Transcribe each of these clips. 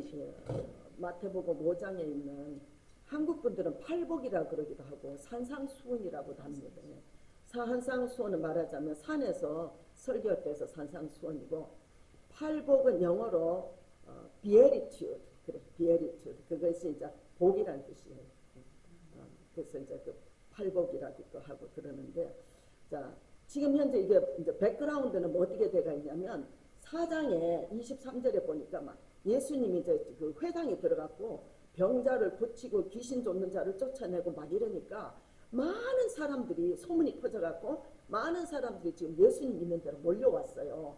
저는 마태복음 5장에 있는 한국 분들은 팔복이라 그러기도 하고 산상수훈이라고도 합니다. 산상수훈은 말하자면 산에서 설교할 때에서 산상수훈이고, 팔복은 영어로 beatitude, 그래, beatitude. 그것이 이제 복이란 뜻이에요. 그래서 이제 그 팔복이라고도 하고 그러는데, 자, 지금 현재 이게 이제 백그라운드는 뭐 어떻게 돼가 있냐면 4장에 23절에 보니까 막 예수님이 이제 그 회당에 들어갔고 병자를 고치고 귀신 쫓는 자를 쫓아내고 막 이러니까 많은 사람들이 소문이 퍼져갖고 많은 사람들이 지금 예수님 있는 데로 몰려왔어요.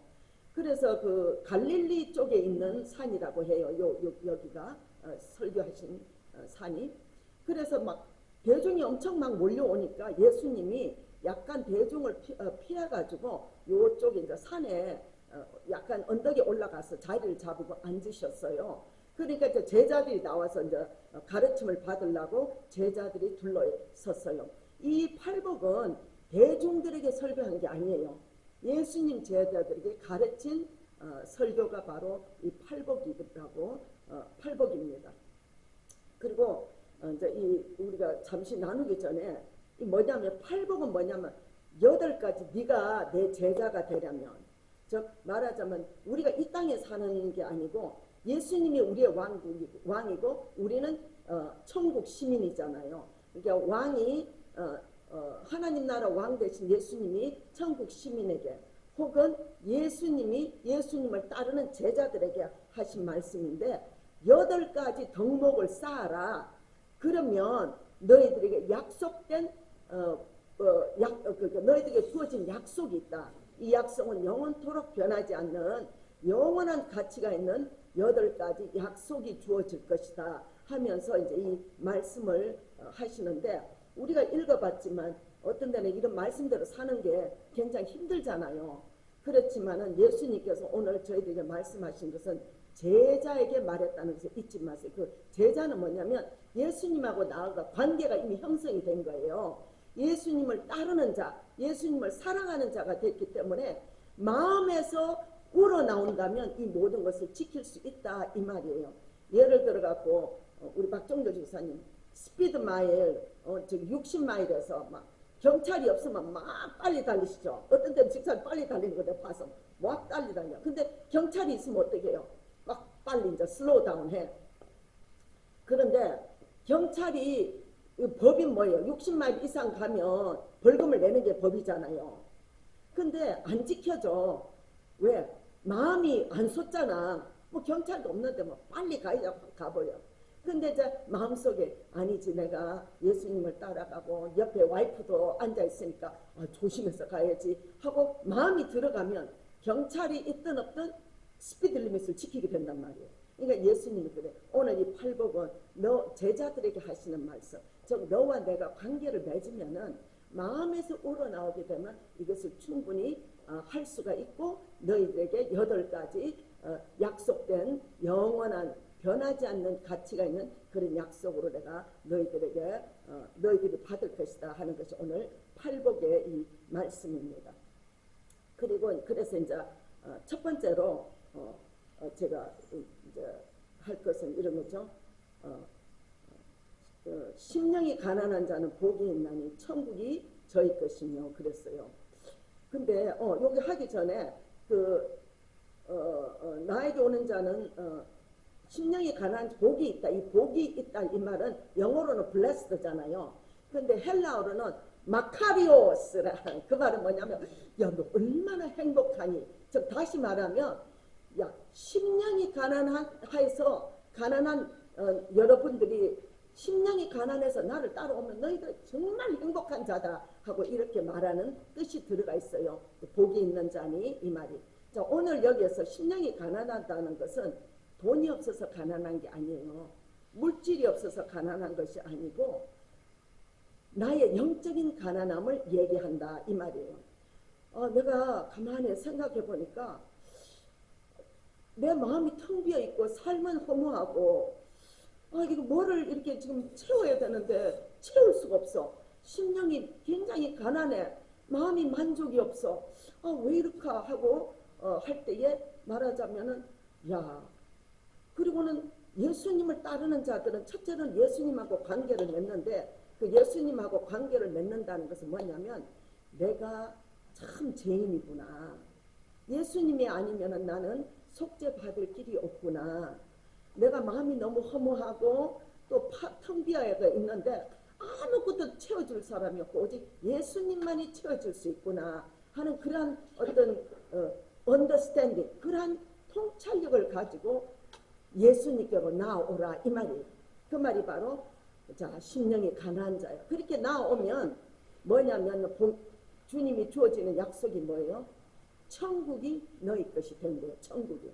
그래서 그 갈릴리 쪽에 있는 산이라고 해요. 여기가 설교하신 산이. 그래서 막 대중이 엄청 막 몰려오니까 예수님이 약간 대중을 피해가지고 요쪽에 이제 산에 약간 언덕에 올라가서 자리를 잡고 앉으셨어요. 그러니까 이제 제자들이 나와서 이제 가르침을 받으려고 제자들이 둘러섰어요. 이 팔복은 대중들에게 설교한 게 아니에요. 예수님 제자들에게 가르친 설교가 바로 이 팔복이라고 팔복입니다. 그리고 이제 우리가 잠시 나누기 전에 이 뭐냐면 팔복은 뭐냐면 8가지 네가 내 제자가 되려면, 즉 말하자면 우리가 이 땅에 사는 게 아니고 예수님이 우리의 왕이고 우리는 천국 시민이잖아요. 그러니까 왕이 하나님 나라 왕 대신 예수님이 천국 시민에게 혹은 예수님을 따르는 제자들에게 하신 말씀인데 8가지 덕목을 쌓아라. 그러면 너희들에게 약속된 너희들에게 주어진 약속이 있다. 이 약속은 영원토록 변하지 않는 영원한 가치가 있는 8가지 약속이 주어질 것이다 하면서 이제 이 말씀을 하시는데, 우리가 읽어봤지만 어떤 데는 이런 말씀대로 사는 게 굉장히 힘들잖아요. 그렇지만은 예수님께서 오늘 저희들에게 말씀하신 것은 제자에게 말했다는 것을 잊지 마세요. 그 제자는 뭐냐면 예수님하고 나하고 관계가 이미 형성이 된 거예요. 예수님을 따르는 자, 예수님을 사랑하는 자가 됐기 때문에 마음에서 우러나온다면 이 모든 것을 지킬 수 있다 이 말이에요. 예를 들어 갖고 우리 박정조 집사님 스피드 마일 60마일에서 막 경찰이 없으면 막 빨리 달리시죠. 어떤 때는 집사님 빨리 달리는 거 내가 봐서 막 빨리 달려. 근데 경찰이 있으면 어떻게 해요? 막 빨리 이제 슬로우 다운 해. 그런데 경찰이 법이 뭐예요? 60마일 이상 가면 벌금을 내는 게 법이잖아요. 근데 안 지켜져. 왜? 마음이 안 솟잖아. 뭐 경찰도 없는데 뭐 빨리 가버려. 근데 이제 마음속에 아니지, 내가 예수님을 따라가고 옆에 와이프도 앉아있으니까 조심해서 가야지 하고 마음이 들어가면 경찰이 있든 없든 스피드 리밋을 지키게 된단 말이에요. 그러니까 예수님이 그래. 오늘 이 팔복은 너 제자들에게 하시는 말씀. 즉 너와 내가 관계를 맺으면은 마음에서 우러나오게 되면 이것을 충분히 할 수가 있고 너희들에게 8가지 약속된 영원한 변하지 않는 가치가 있는 그런 약속으로 내가 너희들이 받을 것이다 하는 것이 오늘 팔복의 이 말씀입니다. 그리고 그래서 이제 첫 번째로 제가 이제 할 것은 이런 거죠. 심령이 가난한 자는 복이 있나니 천국이 저희 것이며 그랬어요. 근데 여기 하기 전에 나에게 오는 자는 심령이 가난한 복이 있다. 이 복이 있다 이 말은 영어로는 blessed잖아요. 근데 헬라어로는 마카리오스라. 그 말은 뭐냐면 야, 너 얼마나 행복하니. 즉 다시 말하면 야, 심령이 가난해서 가난한 여러분들이 심령이 가난해서 나를 따라오면 너희들 정말 행복한 자다 하고 이렇게 말하는 뜻이 들어가 있어요. 복이 있는 자니 이 말이. 자, 오늘 여기에서 심령이 가난하다는 것은 돈이 없어서 가난한 게 아니에요. 물질이 없어서 가난한 것이 아니고 나의 영적인 가난함을 얘기한다 이 말이에요. 내가 가만히 생각해 보니까 내 마음이 텅 비어 있고 삶은 허무하고 이거 뭐를 이렇게 지금 채워야 되는데 채울 수가 없어. 심령이 굉장히 가난해. 마음이 만족이 없어. 왜 이럴까 하고 할 때에 말하자면은 야, 그리고는 예수님을 따르는 자들은 첫째는 예수님하고 관계를 맺는데, 그 예수님하고 관계를 맺는다는 것은 뭐냐면 내가 참 죄인이구나. 예수님이 아니면은 나는 속죄받을 길이 없구나. 내가 마음이 너무 허무하고 또 텅 비어 있는데 아무것도 채워줄 사람이 없고 오직 예수님만이 채워줄 수 있구나 하는 그러한 어떤 언더스탠딩, 그러한 통찰력을 가지고 예수님께로 나오라 이 말이에요. 그 말이 바로 자 심령이 가난한 자예요. 그렇게 나오면 뭐냐면 주님이 주어지는 약속이 뭐예요? 천국이 너희 것이 된대요. 천국이.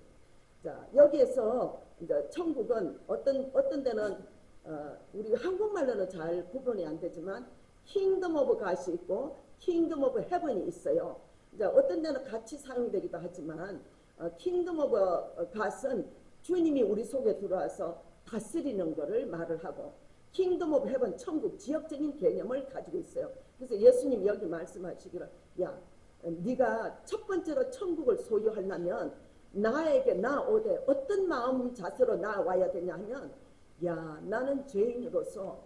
자 여기에서 이제 천국은 어떤 데는 우리 한국말로는 잘 구분이 안 되지만 킹덤 오브 갓이 있고 킹덤 오브 헤븐이 있어요. 이제 어떤 데는 같이 사용되기도 하지만 킹덤 오브 갓은 주님이 우리 속에 들어와서 다스리는 것을 말을 하고, 킹덤 오브 헤븐 천국 지역적인 개념을 가지고 있어요. 그래서 예수님 여기 말씀하시기를 야 네가 첫 번째로 천국을 소유하려면 나에게 나오되 어떤 마음 자세로 나와야 되냐 하면 야 나는 죄인으로서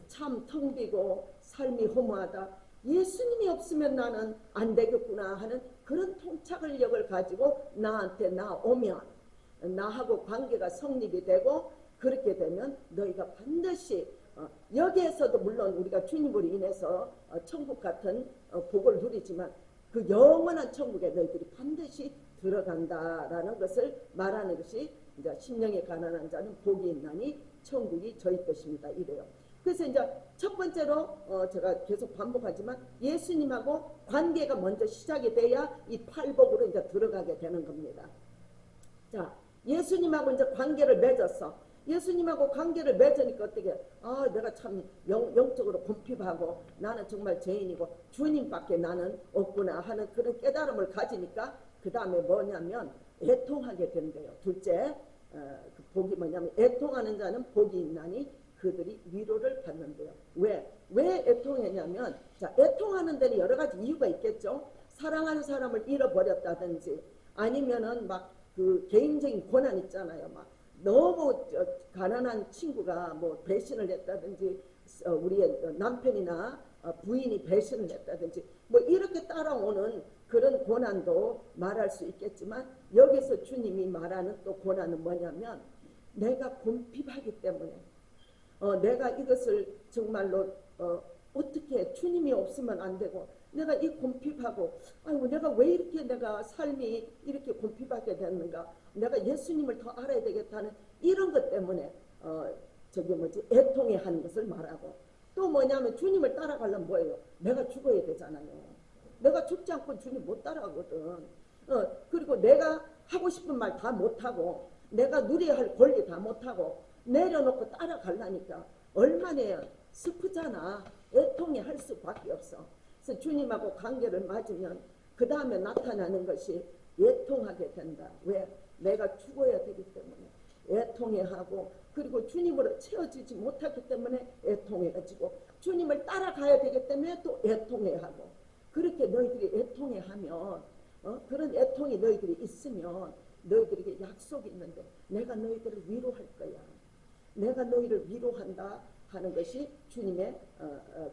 참 텅 비고 삶이 허무하다. 예수님이 없으면 나는 안 되겠구나 하는 그런 통찰력을 가지고 나한테 나오면 나하고 관계가 성립이 되고, 그렇게 되면 너희가 반드시 여기에서도 물론 우리가 주님으로 인해서 천국 같은 복을 누리지만 그 영원한 천국에 너희들이 반드시 들어간다라는 것을 말하는 것이 이제 심령이 가난한 자는 복이 있나니 천국이 저희 것입니다. 이래요. 그래서 이제 첫 번째로 제가 계속 반복하지만 예수님하고 관계가 먼저 시작이 돼야 이 팔복으로 이제 들어가게 되는 겁니다. 자, 예수님하고 이제 관계를 맺었어. 예수님하고 관계를 맺으니까 어떻게? 내가 참 영적으로 궁핍하고 나는 정말 죄인이고 주님밖에 나는 없구나 하는 그런 깨달음을 가지니까 그 다음에 뭐냐면 애통하게 된대요. 둘째 그 복이 뭐냐면 애통하는 자는 복이 있나니 그들이 위로를 받는데요. 왜 애통했냐면 자 애통하는 데는 여러 가지 이유가 있겠죠. 사랑하는 사람을 잃어버렸다든지 아니면은 막 그 개인적인 고난 있잖아요. 막 너무 가난한 친구가 뭐 배신을 했다든지 우리의 남편이나 부인이 배신을 했다든지 뭐 이렇게 따라오는 그런 고난도 말할 수 있겠지만 여기서 주님이 말하는 또 고난은 뭐냐면 내가 궁핍하기 때문에 내가 이것을 정말로 어떻게 주님이 없으면 안 되고 내가 이 궁핍하고 아이고 내가 왜 이렇게 내가 삶이 이렇게 궁핍하게 됐는가, 내가 예수님을 더 알아야 되겠다는 이런 것 때문에 애통해 하는 것을 말하고, 또 뭐냐면 주님을 따라가려면 뭐예요? 내가 죽어야 되잖아요. 내가 죽지 않고 주님 못 따라가거든. 그리고 내가 하고 싶은 말 다 못하고 내가 누려야 할 권리 다 못하고 내려놓고 따라가려니까 얼마나 슬프잖아. 애통해 할 수밖에 없어. 그래서 주님하고 관계를 맺으면 그 다음에 나타나는 것이 애통하게 된다. 왜? 내가 죽어야 되기 때문에 애통해하고, 그리고 주님으로 채워지지 못하기 때문에 애통해가지고 주님을 따라가야 되기 때문에 또 애통해하고, 그렇게 너희들이 애통해하면 그런 애통이 너희들이 있으면 너희들에게 약속이 있는데 내가 너희들을 위로할 거야. 내가 너희를 위로한다 하는 것이 주님의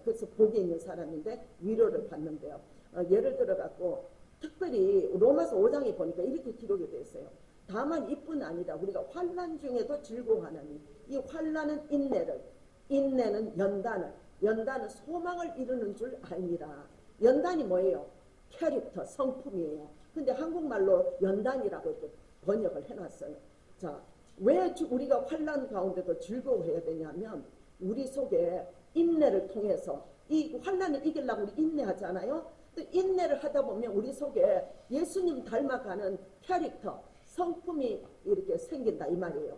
그래서 복이 있는 사람인데 위로를 받는데요. 예를 들어 갖고 특별히 로마서 5장에 보니까 이렇게 기록이 되어 있어요. 다만 이뿐 아니라 우리가 환난 중에도 즐거워하나니 이 환난은 인내는 연단은 소망을 이루는 줄 아니라. 연단이 뭐예요? 캐릭터, 성품이에요. 근데 한국말로 연단이라고 이렇게 번역을 해놨어요. 자, 왜 우리가 환난 가운데도 즐거워해야 되냐면 우리 속에 인내를 통해서 이 환난을 이기려고 우리 인내하잖아요. 또 인내를 하다 보면 우리 속에 예수님 닮아가는 캐릭터, 성품이 이렇게 생긴다 이 말이에요.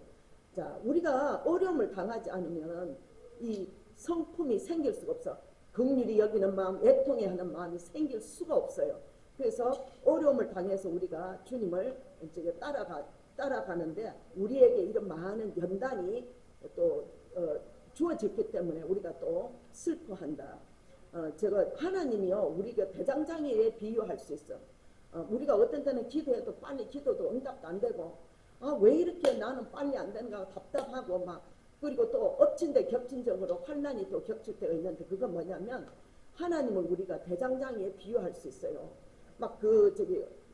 자, 우리가 어려움을 당하지 않으면 이 성품이 생길 수가 없어. 긍휼히 여기는 마음, 애통해 하는 마음이 생길 수가 없어요. 그래서 어려움을 당해서 우리가 주님을 이제 따라가는데 우리에게 이런 많은 연단이 또 주어졌기 때문에 우리가 또 슬퍼한다. 제가 하나님이요 우리가 대장장이에 비유할 수 있어. 우리가 어떤 때는 기도해도 빨리 기도도 응답도 안 되고 아, 왜 이렇게 나는 빨리 안 되는가 답답하고 막, 그리고 또 엎친 데 겹친적으로 환난이 또 겹칠 때가 있는데, 그건 뭐냐면 하나님을 우리가 대장장이에 비유할 수 있어요. 막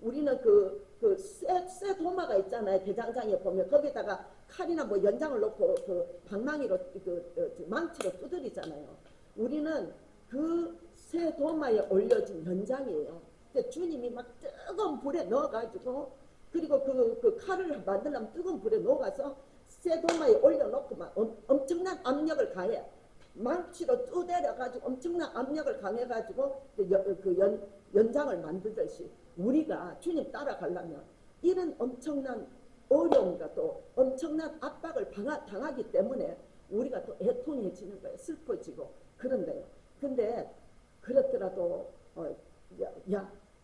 우리는 쇠 도마가 있잖아요. 대장장이에 보면 거기다가 칼이나 뭐 연장을 놓고 그 방망이로 망치로 두드리잖아요. 우리는 그 쇠 도마에 올려진 연장이에요. 주님이 막 뜨거운 불에 넣어가지고, 그리고 그 칼을 만들려면 뜨거운 불에 녹아서 쇠 도마에 올려놓고 막 엄청난 압력을 가해. 망치로 두드려가지고 엄청난 압력을 강해가지고 연장을 만들듯이, 우리가 주님 따라가려면 이런 엄청난 어려움과 또 엄청난 압박을 당하기 때문에 우리가 또 애통해지는 거예요. 슬퍼지고 그런데요. 근데 그렇더라도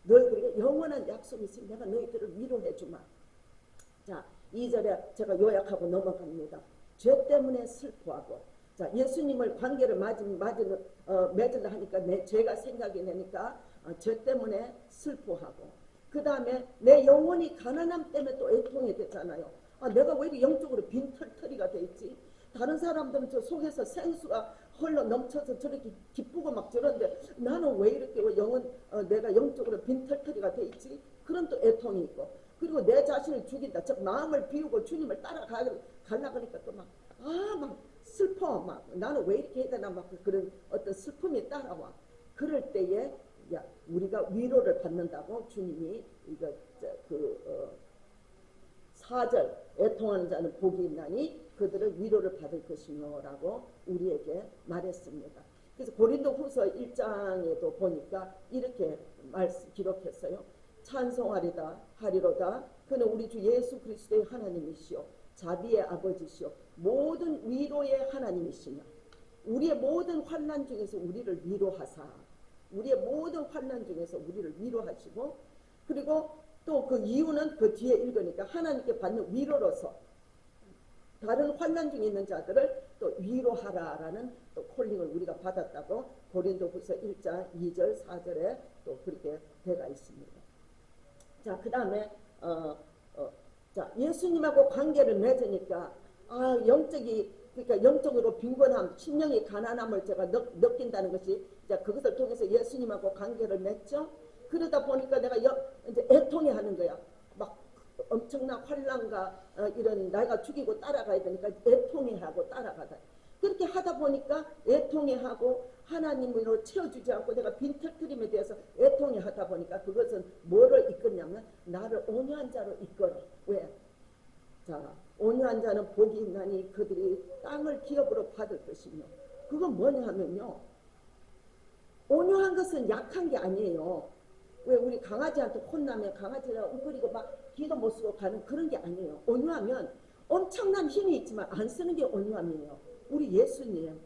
너희들에게 영원한 약속이 있으니 내가 너희들을 위로해 주마. 자, 2절에 제가 요약하고 넘어갑니다. 죄 때문에 슬퍼하고, 자, 예수님을 관계를 맺으려 하니까 내 죄가 생각이 나니까 죄 때문에 슬퍼하고, 그 다음에 내 영혼이 가난함 때문에 또 애통이 됐잖아요. 내가 왜 이렇게 영적으로 빈털터리가 돼 있지? 다른 사람들은 저 속에서 생수가 흘러 넘쳐서 저렇게 기쁘고 막 저런데 나는 왜 이렇게 내가 영적으로 빈털터리가 돼 있지? 그런 또 애통이 있고, 그리고 내 자신을 죽인다, 즉 마음을 비우고 주님을 따라가려고 하니까 또 막 슬퍼, 막 나는 왜 이렇게 해야 되나, 막 그런 어떤 슬픔이 따라와. 그럴 때에 우리가 위로를 받는다고 주님이 4절 애통하는 자는 복이 있나니 그들은 위로를 받을 것이며 라고 우리에게 말했습니다. 그래서 고린도후서 1장에도 보니까 이렇게 기록했어요. 찬송하리로다 그는 우리 주 예수 그리스도의 하나님이시요 자비의 아버지시요 모든 위로의 하나님이시며 우리의 모든 환난 중에서 우리를 위로하사, 우리의 모든 환난 중에서 우리를 위로하시고, 그리고 또 그 이유는 그 뒤에 읽으니까 하나님께 받는 위로로서 다른 환난 중에 있는 자들을 또 위로하라라는 또 콜링을 우리가 받았다고 고린도후서 1장 2절 4절에 또 그렇게 되어 있습니다. 자, 그 다음에 자, 예수님하고 관계를 맺으니까 그러니까 영적으로 빈곤함, 심령의 가난함을 제가 느낀다는 것이, 이제 그것을 통해서 예수님하고 관계를 맺죠. 그러다 보니까 내가 이제 애통해 하는 거야. 막 엄청난 환난과 이런 내가 죽이고 따라가야 되니까 애통해 하고 따라가다. 그렇게 하다 보니까 애통해 하고 하나님으로 채워주지 않고 내가 빈털터림에 대해서 애통해 하다 보니까 그것은 뭐를 이끌냐면 나를 온유한 자로 이끌어. 왜? 자, 온유한 자는 복이 있나니 그들이 땅을 기업으로 받을 것이며, 그건 뭐냐 하면요, 온유한 것은 약한 게 아니에요. 왜 우리 강아지한테 혼나면 강아지가 웅크리고 막 기도 못 쓰고 가는 그런 게 아니에요. 온유하면 엄청난 힘이 있지만 안 쓰는 게 온유함이에요. 우리 예수님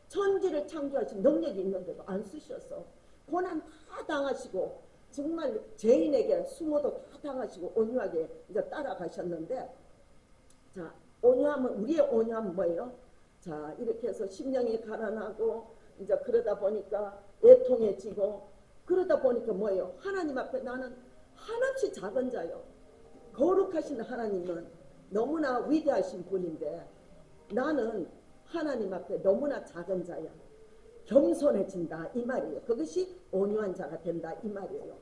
천지를 창조하신 능력이 있는데도 안 쓰셔서 고난 다 당하시고 정말 죄인에게 수모도 다 당하시고 온유하게 이제 따라가셨는데, 자, 온유함은, 우리의 온유함은 뭐예요? 자, 이렇게 해서 심령이 가난하고 이제 그러다 보니까 애통해지고, 그러다 보니까 뭐예요? 하나님 앞에 나는 한없이 작은 자요. 거룩하신 하나님은 너무나 위대하신 분인데 나는 하나님 앞에 너무나 작은 자야. 겸손해진다 이 말이에요. 그것이 온유한 자가 된다 이 말이에요.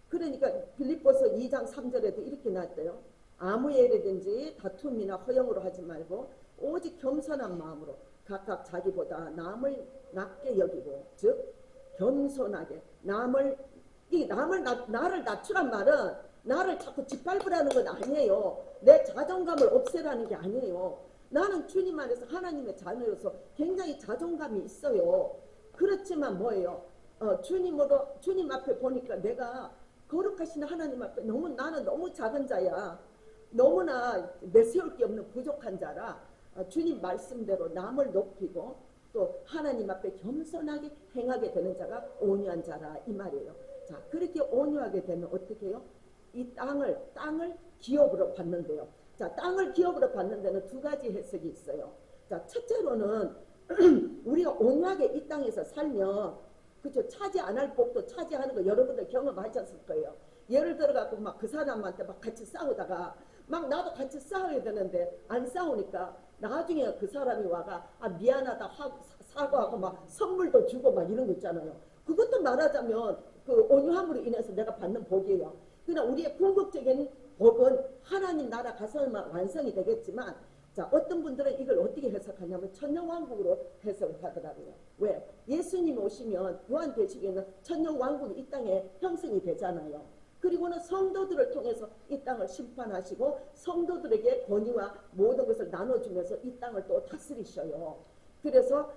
그러니까 빌립보서 2장 3절에도 이렇게 나왔대요. 아무 일이든지 다툼이나 허영으로 하지 말고 오직 겸손한 마음으로 각각 자기보다 남을 낮게 여기고, 즉 겸손하게 나를 낮추란 말은 나를 자꾸 짓밟으라는 건 아니에요. 내 자존감을 없애라는 게 아니에요. 나는 주님 안에서 하나님의 자녀로서 굉장히 자존감이 있어요. 그렇지만 뭐예요? 주님 앞에 보니까 내가 거룩하신 하나님 앞에 나는 너무 작은 자야. 너무나 내세울 게 없는 부족한 자라 주님 말씀대로 남을 높이고 또 하나님 앞에 겸손하게 행하게 되는 자가 온유한 자라 이 말이에요. 자, 그렇게 온유하게 되면 어떻게 해요? 이 땅을 기업으로 받는데요. 자, 땅을 기업으로 받는 데는 두 가지 해석이 있어요. 자, 첫째로는 우리가 온유하게 이 땅에서 살면, 그렇죠, 차지 안 할 복도 차지하는 거 여러분들 경험하셨을 거예요. 예를 들어 갖고 막 그 사람한테 막 같이 싸우다가 막 나도 같이 싸워야 되는데 안 싸우니까 나중에 그 사람이 와가 미안하다 하고 사과하고 막 선물도 주고 막 이런 거 있잖아요. 그것도 말하자면 그 온유함으로 인해서 내가 받는 복이에요. 그러나 우리의 궁극적인 복은 하나님 나라 가서만 완성이 되겠지만, 자, 어떤 분들은 이걸 어떻게 해석하냐면 천년왕국으로 해석을 하더라고요. 왜? 예수님 오시면 요한계시록에는 천년왕국이 이 땅에 형성이 되잖아요. 그리고는 성도들을 통해서 이 땅을 심판하시고 성도들에게 권위와 모든 것을 나눠주면서 이 땅을 또 다스리셔요. 그래서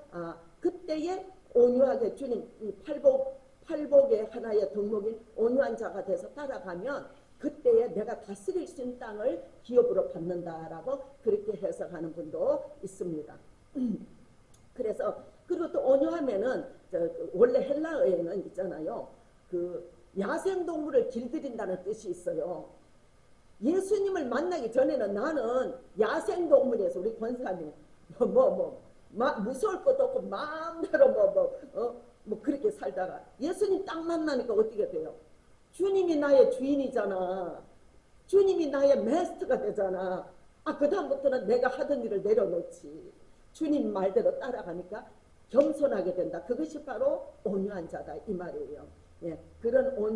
그때에 온유하게 주님 이 팔복의 하나의 덕목인 온유한 자가 돼서 따라가면 그때에 내가 다스릴 수 있는 땅을 기업으로 받는다라고 그렇게 해석하는 분도 있습니다. 그래서 그리고 또 온유하면은 원래 헬라어에는 있잖아요. 그 야생동물을 길들인다는 뜻이 있어요. 예수님을 만나기 전에는 나는 야생동물에서 우리 권사님 무서울 것도 없고 마음대로 그렇게 살다가 예수님 딱 만나니까 어떻게 돼요? 주님이 나의 주인이잖아. 주님이 나의 마스터가 되잖아. 그 다음부터는 내가 하던 일을 내려놓지. 주님 말대로 따라가니까 겸손하게 된다. 그것이 바로 온유한 자다 이 말이에요. 예, 그런 온유